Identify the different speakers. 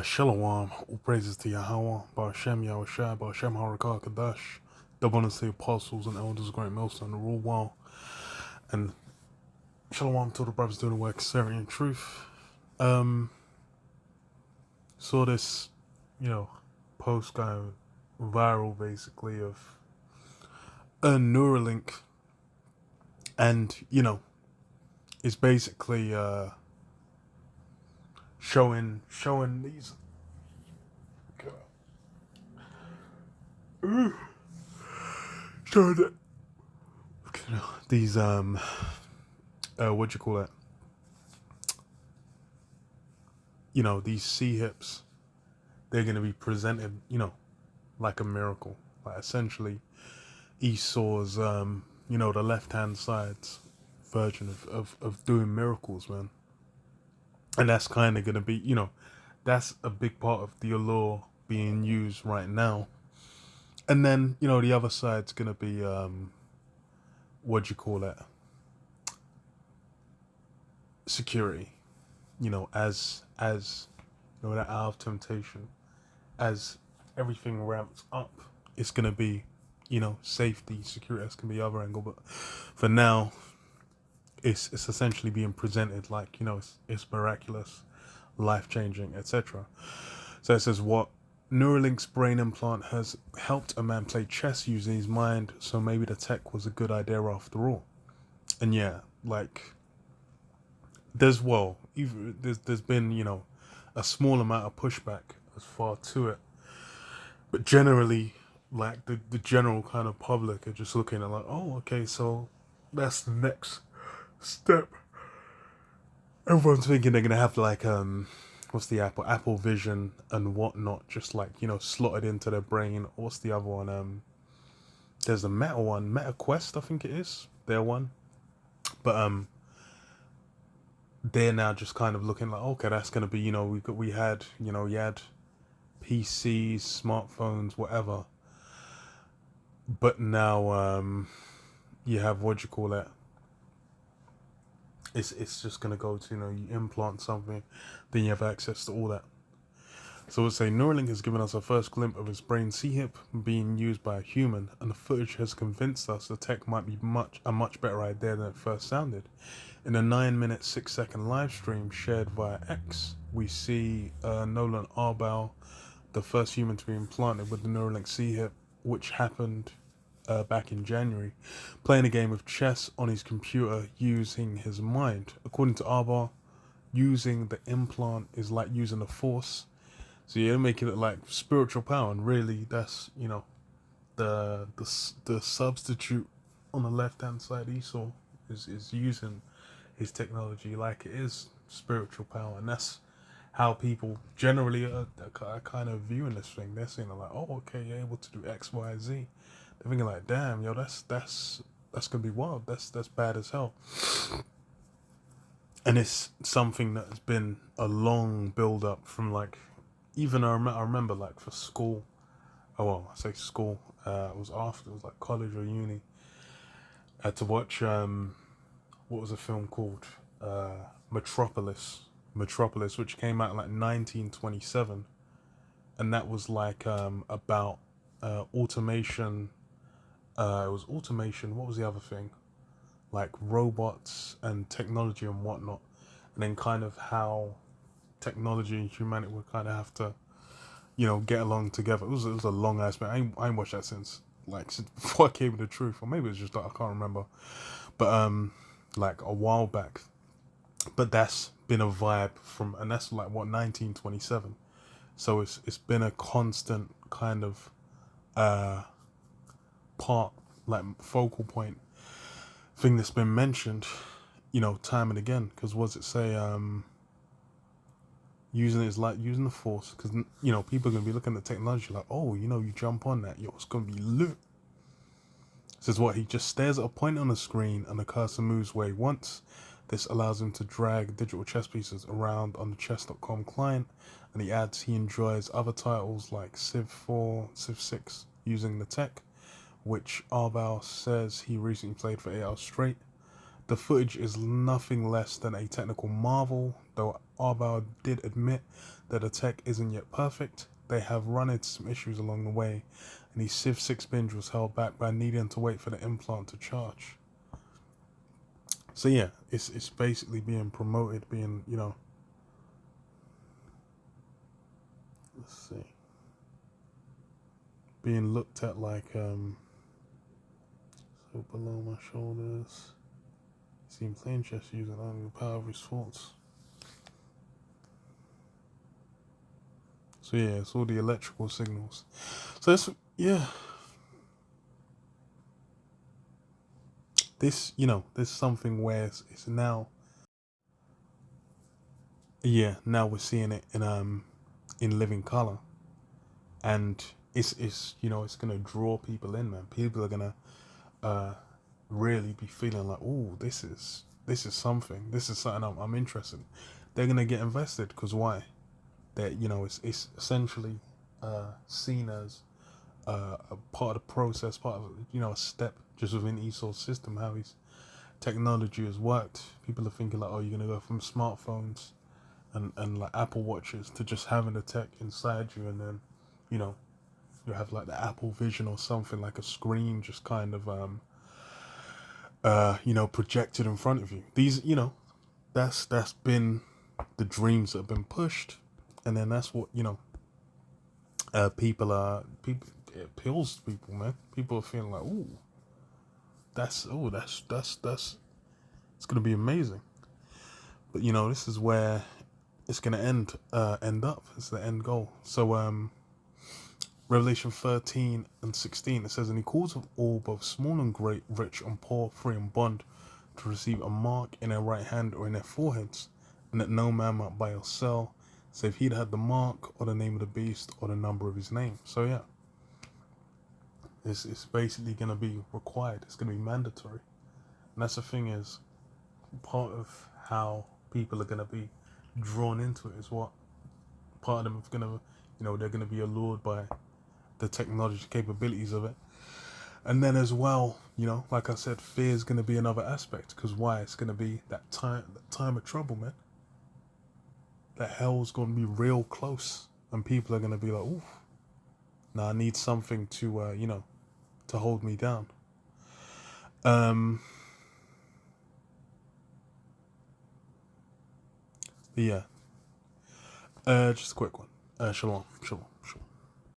Speaker 1: Shalom, all praises to Yahweh, Ba'ashem Yahushua, Ba'ashem Harakah Kadash, double honors to the apostles and elders of Great Millstone, the rule well, and Shalom to the brothers doing the work, sincerity and truth. Saw this, post going viral basically of a Neuralink, and, it's basically, showing these showing that these what do you call it, these sea hips, they're going to be presented like a miracle, like essentially Esau's the left hand side's version of doing miracles, man. And that's kind of going to be that's a big part of the allure being used right now. And then the other side's going to be what do you call it, security, as that hour of temptation, as everything ramps up, it's gonna be safety, security. That's gonna be the other angle. But for now, it's essentially being presented like it's miraculous, life changing, etc. So it says, what Neuralink's brain implant has helped a man play chess using his mind, so maybe the tech was a good idea after all. And yeah, like there's been a small amount of pushback as far to it, but generally, like the general kind of public are just looking at like, oh, okay, so that's the next step. Everyone's thinking they're gonna have like what's the Apple Vision and whatnot, just like slotted into their brain. What's the other one? There's a Meta one, Meta Quest, I think it is their one, but they're now just kind of looking like, okay, that's gonna be we had you had PCs, smartphones, whatever, but now you have, what do you call it, it's just gonna go to you implant something, then you have access to all that. So we'll say Neuralink has given us a first glimpse of his brain C-hip being used by a human, and the footage has convinced us the tech might be a much better idea than it first sounded. In a 9-minute 6-second live stream shared via X, we see Nolan Arbau, the first human to be implanted with the Neuralink C-hip, which happened back in January, playing a game of chess on his computer using his mind. According to Arbau, using the implant is like using the Force. So you're making it like spiritual power, and really that's the substitute on the left hand side. Esau is using his technology like it is spiritual power, and that's how people generally are kind of viewing this thing. They're saying like, oh, okay, you're able to do X, Y, Z. They're thinking like, damn, yo, that's gonna be wild. That's bad as hell. And it's something that has been a long build up from like, even I remember like for school. Oh well, I say school. It was like college or uni. I had to watch what was a film called Metropolis, which came out in like 1927, and that was like about automation. It was automation. What was the other thing? Like robots and technology and whatnot, and then kind of how technology and humanity would kind of have to, get along together. It was a long ass man. I ain't watched that since before I came to the truth, or maybe it's just like I can't remember, but like a while back. But that's been a vibe from, and that's like what 1927. So it's been a constant kind of part, like focal point thing that's been mentioned, time and again. Because what does it say? Using it is like using the Force, because people are gonna be looking at technology like, oh, you jump on that, it's gonna be lit. Says what, he just stares at a point on the screen and the cursor moves where he wants. This allows him to drag digital chess pieces around on the chess.com client, and he adds he enjoys other titles like Civ 4, Civ 6 using the tech, which Arbau says he recently played for 8 hours straight. The footage is nothing less than a technical marvel, though Arbauer did admit that the tech isn't yet perfect. They have run into some issues along the way, and the Civ 6 binge was held back by needing to wait for the implant to charge. So yeah, it's basically being promoted, being, let's see, being looked at like, so below my shoulders, seen playing chess using only the power of his thoughts. So yeah, it's all the electrical signals. So it's, yeah, this, this is something where it's now, yeah, now we're seeing it in living color, and it's it's gonna draw people in, man. People are gonna uh really be feeling like, oh, this is something. This is something I'm interested in. They're gonna get invested because why? That it's essentially seen as a part of the process, part of a step just within Esau's system, how his technology has worked. People are thinking like, oh, you're gonna go from smartphones and like Apple Watches to just having the tech inside you, and then you have like the Apple Vision or something, like a screen just kind of projected in front of you. These, that's been the dreams that have been pushed, and then that's what people it appeals to people, man. People are feeling like, ooh, that's it's gonna be amazing. But this is where it's gonna end up. It's the end goal. So Revelation 13 and 16, it says, and he calls of all, both small and great, rich and poor, free and bond, to receive a mark in their right hand or in their foreheads, and that no man might buy or sell, save he that had the mark, or the name of the beast, or the number of his name. So yeah, it's basically going to be required. It's going to be mandatory. And that's the thing, is part of how people are going to be drawn into it is what part of them are going to, they're going to be allured by the technology capabilities of it. And then as well, like I said, fear is going to be another aspect, because why? It's going to be that time of trouble, man. That hell's going to be real close, and people are going to be like, ooh, now I need something to to hold me down. Yeah. Just a quick one. Shalom.